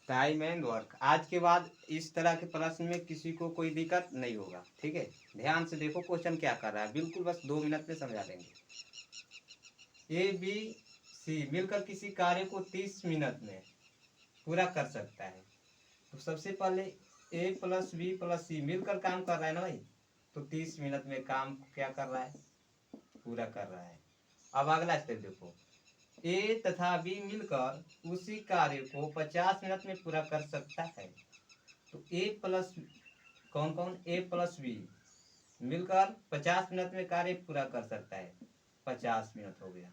Time and work. आज के बाद इस तरह के प्रश्न में किसी को कोई दिक्कत नहीं होगा, ठीक है। ध्यान से देखो क्वेश्चन क्या कर रहा है, बिल्कुल बस 2 मिनट में समझा देंगे। ए बी सी मिलकर किसी कार्य को 30 मिनट में पूरा कर सकता है। तो सबसे पहले ए प्लस बी प्लस सी मिलकर काम कर रहा है ना भाई, तो 30 मिनट में काम क्या कर रहा है, पूरा कर रहा है। अब अगला स्टेप देखो, ए तथा बी मिलकर उसी कार्य को 50 मिनट में पूरा कर सकता है। तो ए प्लस कौन कौन, ए प्लस बी मिलकर 50 मिनट में कार्य पूरा कर सकता है। 50 मिनट हो गया,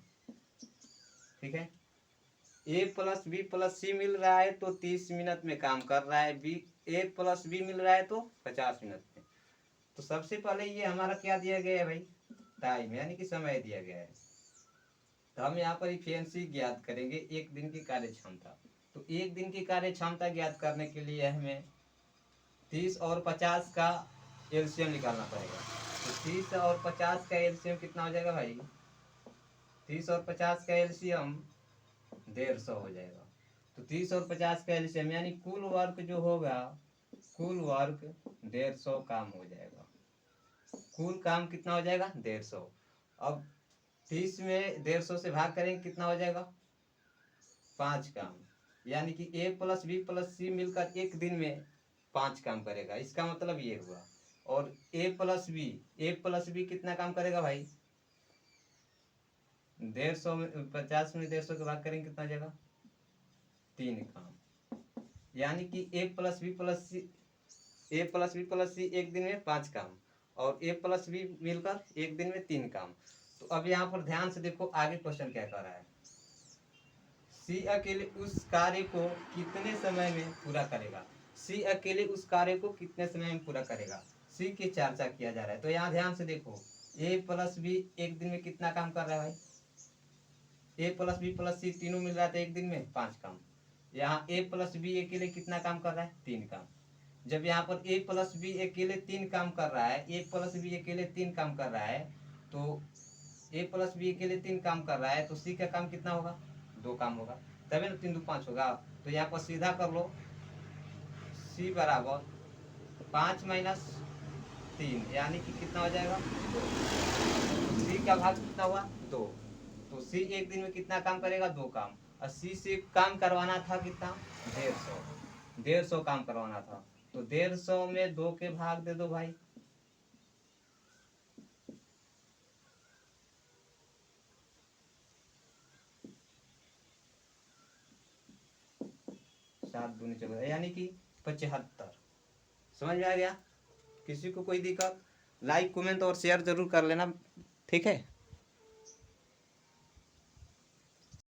ठीक है। ए प्लस बी प्लस सी मिल रहा है तो 30 मिनट में काम कर रहा है। बी ए प्लस बी मिल रहा है तो 50 मिनट में। तो सबसे पहले ये हमारा क्या दिया गया है भाई, टाइम यानी कि समय दिया गया है। तो हम यहाँ पर इफिशिएंसी ज्ञात करेंगे, एक दिन की कार्य क्षमता। तो एक दिन की कार्य क्षमता ज्ञात करने के लिए हमें 30 और 50 का एलसीएम निकालना पड़ेगा। तो 30 और 50 का एलसीएम कितना हो जाएगा भाई, 30 और 50 का एलसीएम 150 हो जाएगा। तो 30 और 50 का एलसीएम यानी कुल वर्क जो होगा, कुल वर्क 150 काम हो जाएगा। कुल काम कितना हो जाएगा, 150। अब 30 में 150 से भाग करेंगे कितना हो जाएगा, 5 काम। यानी कि ए प्लस बी प्लस सी मिलकर एक दिन में 5 काम करेगा, इसका मतलब ये हुआ। और ए प्लस बी कितना काम करेगा भाई, 150 में 50 में 150 के भाग करेंगे कितना हो जाएगा, 3 काम। यानी कि ए प्लस बी प्लस सी एक दिन में 5 काम, और ए प्लस बी मिलकर एक दिन में 3 काम। तो अब यहाँ पर ध्यान से देखो आगे क्वेश्चन क्या कर रहा है। सी अकेले उस कार्य को कितने समय में पूरा करेगा, सी अकेले उस कार्य को कितने समय में पूरा करेगा, सी की चर्चा किया जा रहा है। तो यहाँ ध्यान से देखो, ए प्लस बी एक दिन में कितना काम कर रहा है भाई, ए प्लस बी प्लस सी तीनों मिल रहा था एक दिन में 5 काम। यहाँ ए प्लस बी अकेले कितना काम कर रहा है, 3 काम। जब यहाँ पर ए प्लस बी अकेले 3 काम कर रहा है, ए प्लस बी अकेले 3 काम कर रहा है, तो ए प्लस बी अकेले 3 काम कर रहा है, तो सी का काम कितना होगा, 2 काम होगा, तभी ना 3 2 5 होगा। तो यहाँ पर सीधा कर लो, सी बराबर 5 माइनस 3 यानी कि कितना हो जाएगा, 2। सी का भाग कितना हुआ, 2। तो सी एक दिन में कितना काम करेगा, 2 काम। और सी से काम करवाना था कितना, 150 काम करवाना था। तो 150 में 2 के भाग दे दो भाई, सात दूनी 14 यानी कि 75। समझ में आ गया। किसी को कोई दिक्कत, लाइक कमेंट और शेयर जरूर कर लेना, ठीक है।